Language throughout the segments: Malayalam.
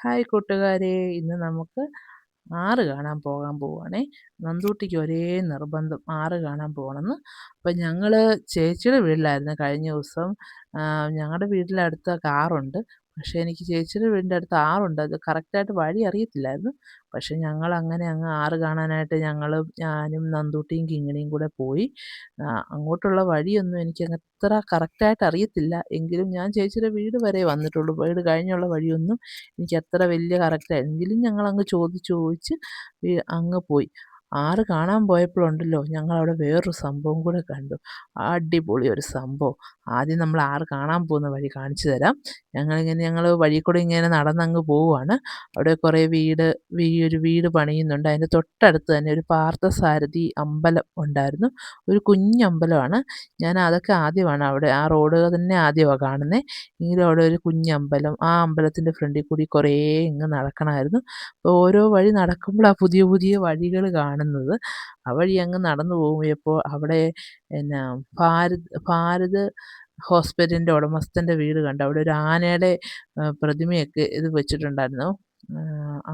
ഹായ് കൂട്ടുകാരെ, ഇന്ന് നമുക്ക് ആറ് കാണാൻ പോകാൻ പോവുകയാണേ. നന്ദൂട്ടിക്ക് ഒരേ നിർബന്ധം ആറ് കാണാൻ പോകണമെന്ന്. അപ്പം ഞങ്ങൾ ചേച്ചിയുടെ വീട്ടിലായിരുന്നു കഴിഞ്ഞ ദിവസം. ഞങ്ങളുടെ വീട്ടിൻ്റെ അടുത്ത് കാറുണ്ട്, പക്ഷേ എനിക്ക് ചേച്ചിയുടെ വീടിൻ്റെ അടുത്ത് ആറുണ്ട്, അത് കറക്റ്റായിട്ട് വഴി അറിയത്തില്ലായിരുന്നു. പക്ഷേ ഞങ്ങൾ അങ്ങനെ അങ്ങ് ആറ് കാണാനായിട്ട് ഞാനും നന്ദൂട്ടിയും കിങ്ങിണിയും കൂടെ പോയി. അങ്ങോട്ടുള്ള വഴിയൊന്നും എനിക്ക് അത്ര കറക്റ്റായിട്ട് അറിയത്തില്ല, എങ്കിലും ഞാൻ ചേച്ചിയുടെ വീട് വരെ വന്നിട്ടുള്ളൂ. വീട് കഴിഞ്ഞുള്ള വഴിയൊന്നും എനിക്ക് അത്ര വലിയ കറക്റ്റായി, എങ്കിലും ഞങ്ങളങ്ങ് ചോദിച്ച് ചോദിച്ച് അങ്ങ് പോയി. ആറ് കാണാൻ പോയപ്പോഴുണ്ടല്ലോ, ഞങ്ങളവിടെ വേറൊരു സംഭവം കൂടെ കണ്ടു. അടിപൊളി ഒരു സംഭവം. ആദ്യം നമ്മൾ ആറ് കാണാൻ പോകുന്ന വഴി കാണിച്ചു തരാം. ഞങ്ങൾ വഴി കൂടെ ഇങ്ങനെ നടന്നങ്ങ് പോവുകയാണ്. അവിടെ കുറേ ഒരു വീട് പണിയുന്നുണ്ട്. അതിൻ്റെ തൊട്ടടുത്ത് തന്നെ ഒരു പാർത്ഥസാരഥി അമ്പലം ഉണ്ടായിരുന്നു. ഒരു കുഞ്ഞമ്പലമാണ്. ഞാൻ അതൊക്കെ ആദ്യമാണ് അവിടെ ആ റോഡ് തന്നെ ആദ്യമാണ് കാണുന്നത്. എങ്കിലും അവിടെ ഒരു കുഞ്ഞമ്പലം, ആ അമ്പലത്തിൻ്റെ ഫ്രണ്ടിൽ കൂടി കുറേ ഇങ്ങ് നടക്കണമായിരുന്നു. അപ്പോൾ ഓരോ വഴി നടക്കുമ്പോഴാണ് പുതിയ പുതിയ വഴികൾ കാണുന്നത്. ആ വഴി അങ്ങ് നടന്നു പോയപ്പോൾ അവിടെ എന്നാ ഭാരത് ഹോസ്പിറ്റലിൻ്റെ ഉടമസ്ഥൻ്റെ വീട് കണ്ടു. അവിടെ ഒരു ആനയുടെ പ്രതിമയൊക്കെ ഇത് വെച്ചിട്ടുണ്ടായിരുന്നു.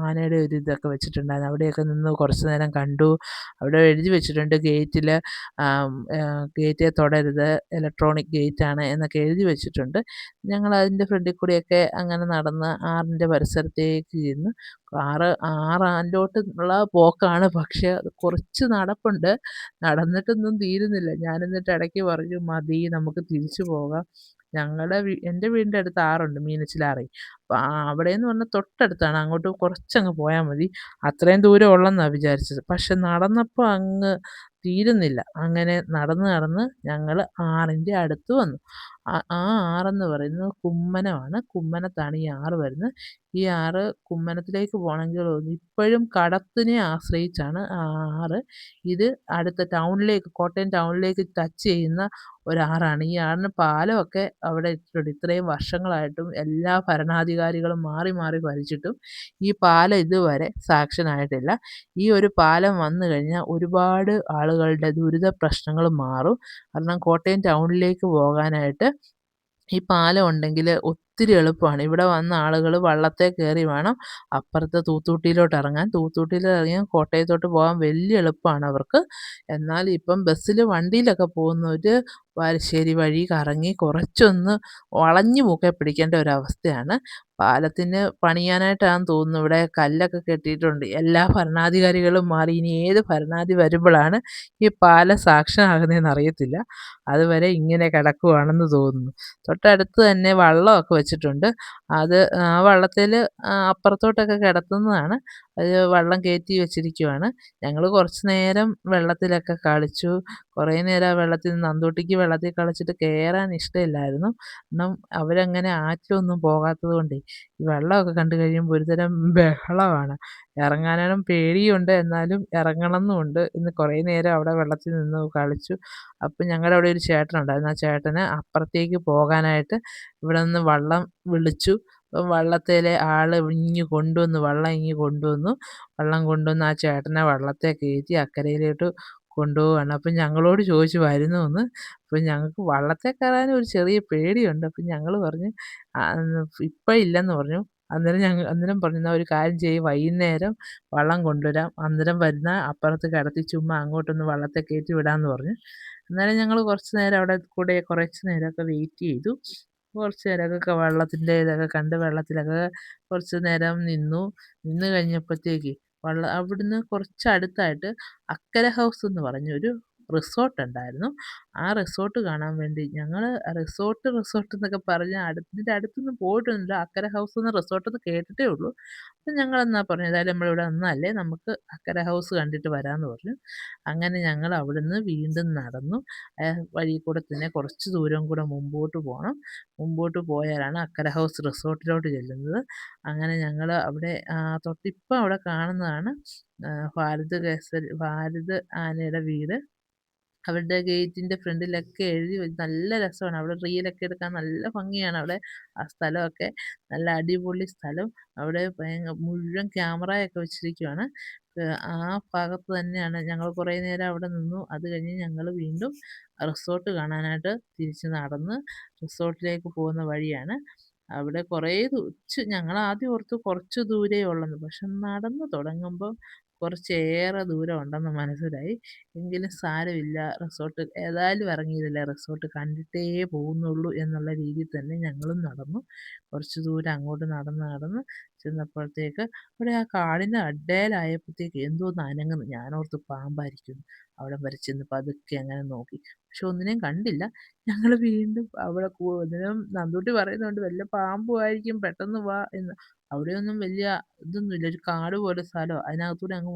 ആനയുടെ ഒരു ഇതൊക്കെ വെച്ചിട്ടുണ്ടായിരുന്നു. അവിടെയൊക്കെ നിന്ന് കുറച്ച് നേരം കണ്ടു. അവിടെ എഴുതി വെച്ചിട്ടുണ്ട് ഗേറ്റിൽ, ഗേറ്റേ തൊടരുത്, ഇലക്ട്രോണിക് ഗേറ്റാണ് എന്നൊക്കെ എഴുതി വെച്ചിട്ടുണ്ട്. ഞങ്ങൾ അതിൻ്റെ ഫ്രണ്ടിൽ കൂടിയൊക്കെ അങ്ങനെ നടന്ന് ആറിൻ്റെ പരിസരത്തേക്ക് ചെന്ന്. ആറിലോട്ട് ഉള്ള പോക്കാണ്, പക്ഷേ അത് കുറച്ച് നടപ്പുണ്ട്. നടന്നിട്ടൊന്നും തീരുന്നില്ല. ഞാനെന്നിട്ട് ഇടയ്ക്ക് പറഞ്ഞു, മതി, നമുക്ക് തിരിച്ചു പോകാം. എൻ്റെ വീടിൻ്റെ അടുത്ത് ആറുണ്ട്, മീനച്ചിലാറ്. അപ്പം അവിടെയെന്ന് പറഞ്ഞാൽ തൊട്ടടുത്താണ്, അങ്ങോട്ട് കുറച്ചങ്ങ് പോയാൽ മതി. അത്രയും ദൂരം ഉള്ളെന്നാണ് വിചാരിച്ചത്, പക്ഷെ നടന്നപ്പോൾ അങ്ങ് തീരുന്നില്ല. അങ്ങനെ നടന്ന് നടന്ന് ഞങ്ങൾ ആറിൻ്റെ അടുത്ത് വന്നു. ആ ആറെന്ന് പറയുന്നത് കുമ്മനമാണ്. കുമ്മനത്താണ് ഈ ആറ് വരുന്നത്. ഈ ആറ് കുമ്മനത്തിലേക്ക് പോകണമെങ്കിൽ ഇപ്പോഴും കടത്തിനെ ആശ്രയിച്ചാണ് ആ ആറ്. ഇത് അടുത്ത ടൗണിലേക്ക്, കോട്ടയം ടൗണിലേക്ക് ടച്ച് ചെയ്യുന്ന ഒരാറാണ്. ഈ ആറിന് പാലമൊക്കെ അവിടെ ഇട്ടിട്ടുണ്ട്. ഇത്രയും വർഷങ്ങളായിട്ടും എല്ലാ ഭരണാധികാരികളും മാറി മാറി ഭരിച്ചിട്ടും ഈ പാലം ഇതുവരെ സാക്ഷനായിട്ടില്ല. ഈ ഒരു പാലം വന്നു കഴിഞ്ഞാൽ ഒരുപാട് ആളുകളുടെ ദുരിത പ്രശ്നങ്ങൾ മാറും. കാരണം കോട്ടയം ടൗണിലേക്ക് പോകാനായിട്ട് ഈ പാലം ഉണ്ടെങ്കിൽ ഒത്തിരി എളുപ്പമാണ്. ഇവിടെ വന്ന ആളുകൾ വള്ളത്തെ കയറി വേണം അപ്പുറത്ത് തൂത്തുക്കുടിയിലോട്ട് ഇറങ്ങാൻ. തൂത്തുക്കുടിയിൽ ഇറങ്ങിയാൽ കോട്ടയത്തോട്ട് പോകാൻ വലിയ എളുപ്പമാണ് അവർക്ക്. എന്നാൽ ഇപ്പം വണ്ടിയിലൊക്കെ പോകുന്നവർ വാരശ്ശേരി വഴി കറങ്ങി കുറച്ചൊന്ന് വളഞ്ഞു മൂക്കെ പിടിക്കേണ്ട ഒരവസ്ഥയാണ്. പാലത്തിന് പണിയാനായിട്ടാണെന്ന് തോന്നുന്നു ഇവിടെ കല്ലൊക്കെ കെട്ടിയിട്ടുണ്ട്. എല്ലാ ഭരണാധികാരികളും മാറി, ഇനി ഏത് ഭരണാധി വരുമ്പോഴാണ് ഈ പാലം സാക്ഷനാകുന്നതെന്ന് അറിയത്തില്ല. അതുവരെ ഇങ്ങനെ കിടക്കുവാണെന്ന് തോന്നുന്നു. തൊട്ടടുത്ത് തന്നെ വള്ളമൊക്കെ വെച്ചിട്ടുണ്ട്. അത് ആ വള്ളത്തിൽ അപ്പുറത്തോട്ടൊക്കെ കിടത്തുന്നതാണ്. അത് വള്ളം കയറ്റി വെച്ചിരിക്കുവാണ്. ഞങ്ങൾ കുറച്ച് നേരം വെള്ളത്തിലൊക്കെ കളിച്ചു. കുറേ നേരം ആ വെള്ളത്തിൽ നിന്ന്. നന്ദൂട്ടിക്ക് വെള്ളത്തിൽ കളിച്ചിട്ട് കയറാൻ ഇഷ്ടമില്ലായിരുന്നു. കാരണം അവരങ്ങനെ ആറ്റിലൊന്നും പോകാത്തത് കൊണ്ടേ ഈ വെള്ളമൊക്കെ കണ്ടു കഴിയുമ്പോൾ ഒരുതരം ബഹളമാണ്. ഇറങ്ങാനും പേടിയുണ്ട്, എന്നാലും ഇറങ്ങണം എന്നുമുണ്ട്. ഇന്ന് കുറേ നേരം അവിടെ വെള്ളത്തിൽ നിന്ന് കളിച്ചു. അപ്പം ഞങ്ങളുടെ അവിടെ ഒരു ചേട്ടനുണ്ടായിരുന്നു. ആ ചേട്ടന് അപ്പുറത്തേക്ക് പോകാനായിട്ട് ഇവിടെ നിന്ന് വള്ളം വിളിച്ചു. വള്ളത്തിലെ ആൾ വള്ളം ഇങ്ങ് കൊണ്ടുവന്നു. വള്ളം കൊണ്ടുവന്ന് ആ ചേട്ടനെ വള്ളത്തെ കയറ്റി അക്കരയിലോട്ട് കൊണ്ടുപോവുകയാണ്. അപ്പം ഞങ്ങളോട് ചോദിച്ചു വരുന്നോന്ന്. അപ്പം ഞങ്ങൾക്ക് വള്ളത്തിൽ കയറാൻ ഒരു ചെറിയ പേടിയുണ്ട്. അപ്പം ഞങ്ങൾ പറഞ്ഞു ഇപ്പം ഇല്ലെന്ന് പറഞ്ഞു. അന്നേരം പറഞ്ഞു, എന്നാൽ ഒരു കാര്യം ചെയ്യ്, വൈകുന്നേരം വള്ളം കൊണ്ടുവരാം, അന്നേരം വരുന്ന അപ്പുറത്ത് കിടത്തി ചുമ്മാ അങ്ങോട്ടൊന്ന് വള്ളത്തെ കയറ്റി വിടാമെന്ന് പറഞ്ഞു. അന്നേരം ഞങ്ങൾ കുറച്ച് നേരം അവിടെ കൂടെ കുറച്ച് നേരമൊക്കെ വെയിറ്റ് ചെയ്തു. കുറച്ച് നേരമൊക്കെ വെള്ളത്തിൻ്റെ ഇതൊക്കെ കണ്ട് വെള്ളത്തിലൊക്കെ കുറച്ച് നേരം നിന്നു. നിന്ന് കഴിഞ്ഞപ്പോഴത്തേക്ക് അവിടുന്ന് കുറച്ച് അടുത്തായിട്ട് അക്കരെ ഹൗസ് എന്ന് പറഞ്ഞൊരു റിസോർട്ട് ഉണ്ടായിരുന്നു. ആ റിസോർട്ട് കാണാൻ വേണ്ടി ഞങ്ങൾ റിസോർട്ട് എന്നൊക്കെ പറഞ്ഞ് ഇതിൻ്റെ അടുത്തൊന്നും പോയിട്ടൊന്നുമില്ല. അക്കരെ ഹൗസ് എന്ന് റിസോർട്ടെന്ന് കേട്ടിട്ടേ ഉള്ളൂ. അപ്പം ഞങ്ങളെന്നാ പറഞ്ഞു, ഏതായാലും നമ്മളിവിടെ നിന്നതല്ലേ, നമുക്ക് അക്കരെ ഹൗസ് കണ്ടിട്ട് വരാമെന്ന് പറഞ്ഞു. അങ്ങനെ ഞങ്ങൾ അവിടുന്ന് വീണ്ടും നടന്നു. വഴിയിൽ കൂടെ തന്നെ കുറച്ച് ദൂരം കൂടെ മുമ്പോട്ട് പോകണം. മുമ്പോട്ട് പോയാലാണ് അക്കരെ ഹൗസ് റിസോർട്ടിലോട്ട് ചെല്ലുന്നത്. അങ്ങനെ ഞങ്ങൾ അവിടെ തൊട്ടിപ്പം അവിടെ കാണുന്നതാണ് ഭാരത് ആനയുടെ വീട്. അവരുടെ ഗേറ്റിൻ്റെ ഫ്രണ്ടിലൊക്കെ എഴുതി വെച്ച് നല്ല രസമാണ്. അവിടെ റീലൊക്കെ എടുക്കാൻ നല്ല ഭംഗിയാണ്. അവിടെ ആ സ്ഥലമൊക്കെ നല്ല അടിപൊളി സ്ഥലം. അവിടെ മുഴുവൻ ക്യാമറയൊക്കെ വെച്ചിരിക്കുകയാണ്. ആ ഭാഗത്ത് തന്നെയാണ്. ഞങ്ങൾ കുറേ നേരം അവിടെ നിന്നു. അത് കഴിഞ്ഞ് ഞങ്ങൾ വീണ്ടും റിസോർട്ട് കാണാനായിട്ട് തിരിച്ച് നടന്ന് റിസോർട്ടിലേക്ക് പോകുന്ന വഴിയാണ്. അവിടെ കുറേ ഞങ്ങളാദ്യം ഓർത്തു കുറച്ച് ദൂരേ ഉള്ളെന്ന്. പക്ഷെ നടന്ന് തുടങ്ങുമ്പം കുറച്ചേറെ ദൂരം ഉണ്ടെന്ന് മനസ്സിലായി. എങ്കിലും സാരമില്ല, റിസോർട്ട് ഏതായാലും ഇറങ്ങിയതല്ലേ, റിസോർട്ട് കണ്ടിട്ടേ പോകുന്നുള്ളൂ എന്നുള്ള രീതിയിൽ തന്നെ ഞങ്ങളും നടന്നു. കുറച്ച് ദൂരം അങ്ങോട്ട് നടന്ന് നടന്ന് ചെന്നപ്പോഴത്തേക്ക് അവിടെ ആ കാടിൻ്റെ അഡ്ഡേലായപ്പോഴത്തേക്ക് എന്തോന്ന് അനങ്ങുന്നു. ഞാനോർത്ത് പാമ്പായിരിക്കും. അവിടം വരെ ചെന്ന് പതുക്കെ അങ്ങനെ നോക്കി. പക്ഷെ ഒന്നിനെയും കണ്ടില്ല. ഞങ്ങള് വീണ്ടും അവിടെ അന്നേരം നന്ദൂട്ടി പറയുന്നുണ്ട് വല്ല പാമ്പും ആയിരിക്കും, പെട്ടെന്ന് വാ എന്ന്. അവിടെയൊന്നും വലിയ ഇതൊന്നുമില്ല. ഒരു കാട് പോലെ സ്ഥലവാ. അതിനകത്തൂടെ അങ്ങ്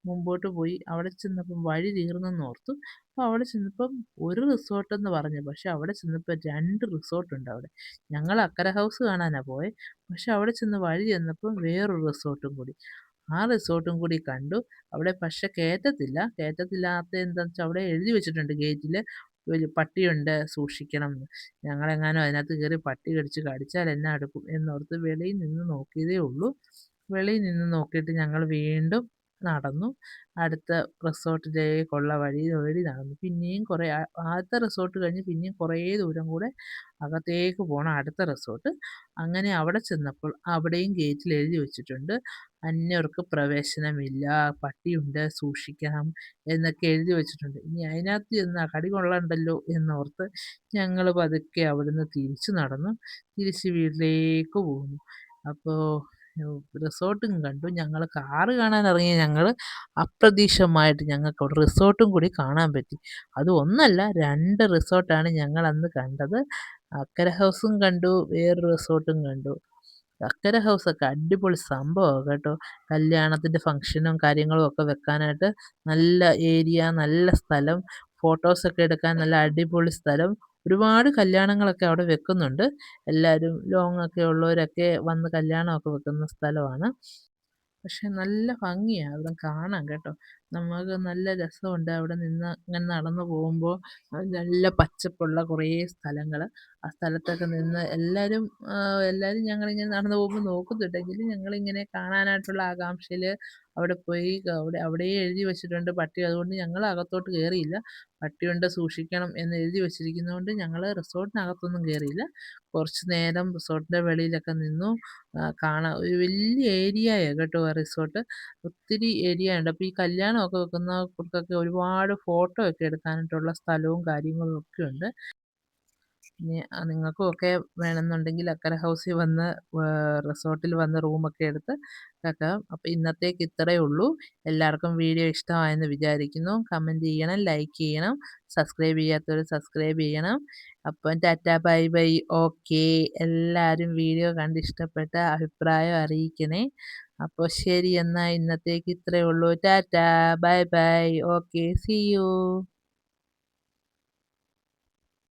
മുമ്പോട്ട് പോയി. അവിടെ ചെന്നപ്പം വഴി തീർന്നെന്ന് ഓർത്തു. അപ്പോൾ അവിടെ ചെന്നപ്പം ഒരു റിസോർട്ടെന്ന് പറഞ്ഞു. പക്ഷെ അവിടെ ചെന്നപ്പോൾ 2 റിസോർട്ടുണ്ട് അവിടെ. ഞങ്ങൾ അക്കരെ ഹൗസ് കാണാനാ പോയെ. പക്ഷെ അവിടെ ചെന്ന് വഴി ചെന്നപ്പം വേറൊരു റിസോർട്ടും കൂടി. ആ റിസോർട്ടും കൂടി കണ്ടു. അവിടെ പക്ഷെ കേറ്റത്തില്ലാത്ത എന്താന്ന് വെച്ചാൽ അവിടെ എഴുതി വെച്ചിട്ടുണ്ട് ഗേറ്റില് ഒരു പട്ടിയുണ്ട് സൂക്ഷിക്കണംന്ന്. ഞങ്ങളെങ്ങാനും അതിനകത്ത് കയറി പട്ടി കടിച്ചാൽ എന്നാ എടുക്കും എന്നോർത്ത് വെളിയിൽ നിന്ന് നോക്കിയതേ ഉള്ളൂ. വെളിയിൽ നിന്ന് നോക്കിയിട്ട് ഞങ്ങൾ വീണ്ടും നടന്നു. അടുത്ത റിസോർട്ടിലേക്കുള്ള വഴി തേടി നടന്നു. പിന്നെയും കുറേ ആദ്യത്തെ റിസോർട്ട് കഴിഞ്ഞ് പിന്നെയും കുറേ ദൂരം കൂടെ അകത്തേക്ക് പോണം അടുത്ത റിസോർട്ട്. അങ്ങനെ അവിടെ ചെന്നപ്പോൾ അവിടെയും ഗേറ്റിൽ എഴുതി വെച്ചിട്ടുണ്ട് അന്യർക്ക് പ്രവേശനമില്ല, പട്ടിയുണ്ട് സൂക്ഷിക്കണം എന്നൊക്കെ എഴുതി വെച്ചിട്ടുണ്ട്. ഇനി അതിനകത്ത് ചെന്ന് കടി കൊള്ളണ്ടല്ലോ എന്നോർത്ത് ഞങ്ങൾ പതുക്കെ അവിടുന്ന് തിരിച്ചു നടന്നു. തിരിച്ച് വീട്ടിലേക്ക് പോന്നു. അപ്പോൾ റിസോർട്ടും കണ്ടു. ഞങ്ങൾ കാറ് കാണാൻ ഇറങ്ങിയ ഞങ്ങൾ അപ്രതീക്ഷിതമായിട്ട് ഞങ്ങൾക്ക് അവിടെ റിസോർട്ടും കൂടി കാണാൻ പറ്റി. അത് ഒന്നല്ല 2 റിസോർട്ടാണ് ഞങ്ങൾ അന്ന് കണ്ടത്. അക്കരെ ഹൗസും കണ്ടു, വേറൊരു റിസോർട്ടും കണ്ടു. അക്കരെ ഹൗസൊക്കെ അടിപൊളി സംഭവമാണ് കേട്ടോ. കല്യാണത്തിൻ്റെ ഫംഗ്ഷനും കാര്യങ്ങളും ഒക്കെ വെക്കാനായിട്ട് നല്ല ഏരിയ, നല്ല സ്ഥലം, ഫോട്ടോസൊക്കെ എടുക്കാൻ നല്ല അടിപൊളി സ്ഥലം. ഒരുപാട് കല്യാണങ്ങളൊക്കെ അവിടെ വെക്കുന്നുണ്ട്. എല്ലാവരും ലോങ്ങൊക്കെ ഉള്ളവരൊക്കെ വന്ന് കല്യാണമൊക്കെ വെക്കുന്ന സ്ഥലമാണ്. പക്ഷെ നല്ല ഭംഗിയാ അവിടെ കാണാൻ കേട്ടോ. നമുക്ക് നല്ല രസമുണ്ട് അവിടെ നിന്ന് ഇങ്ങനെ നടന്നു പോകുമ്പോൾ. നല്ല പച്ചപ്പുള്ള കുറേ സ്ഥലങ്ങൾ. ആ സ്ഥലത്തൊക്കെ നിന്ന് എല്ലാവരും ഞങ്ങളിങ്ങനെ നടന്നു പോകുമ്പോൾ നോക്കുന്നുണ്ടെങ്കിലും ഞങ്ങളിങ്ങനെ കാണാനായിട്ടുള്ള ആകാംക്ഷയിൽ അവിടെ പോയി. അവിടെയും എഴുതി വെച്ചിട്ടുണ്ട് പട്ടി. അതുകൊണ്ട് ഞങ്ങൾ അകത്തോട്ട് കയറിയില്ല. പട്ടിയുണ്ട് സൂക്ഷിക്കണം എന്ന് എഴുതി വെച്ചിരിക്കുന്നതുകൊണ്ട് ഞങ്ങൾ റിസോർട്ടിനകത്തൊന്നും കയറിയില്ല. കുറച്ച് നേരം റിസോർട്ടിൻ്റെ വെളിയിലൊക്കെ നിന്നു. കാണാൻ ഒരു വലിയ ഏരിയയാണ് കേട്ടോ ആ റിസോർട്ട്. ഒത്തിരി ഏരിയ ഉണ്ട്. അപ്പോൾ ഈ കല്യാണമൊക്കെ വെക്കുന്നവർക്കൊക്കെ ഒരുപാട് ഫോട്ടോ ഒക്കെ എടുക്കാനായിട്ടുള്ള സ്ഥലവും കാര്യങ്ങളും ഒക്കെ ഉണ്ട്. ഇനി നിങ്ങൾക്കും ഒക്കെ വേണമെന്നുണ്ടെങ്കിൽ അക്കരെ ഹൗസിൽ വന്ന് റിസോർട്ടിൽ വന്ന് റൂമൊക്കെ എടുത്ത് കേൾക്കാം. അപ്പോൾ ഇന്നത്തേക്ക് ഇത്രയേ ഉള്ളൂ. എല്ലാവർക്കും വീഡിയോ ഇഷ്ടമായെന്ന് വിചാരിക്കുന്നു. കമൻറ്റ് ചെയ്യണം, ലൈക്ക് ചെയ്യണം, സബ്സ്ക്രൈബ് ചെയ്യാത്തവർ സബ്സ്ക്രൈബ് ചെയ്യണം. അപ്പം ടാറ്റ ബൈ ബൈ. ഓക്കെ, എല്ലാവരും വീഡിയോ കണ്ട് ഇഷ്ടപ്പെട്ട അഭിപ്രായം അറിയിക്കണേ. അപ്പോൾ ശരി, എന്നാൽ ഇന്നത്തേക്ക് ഇത്രയേ ഉള്ളൂ. Tata bye bye. Okay, see U.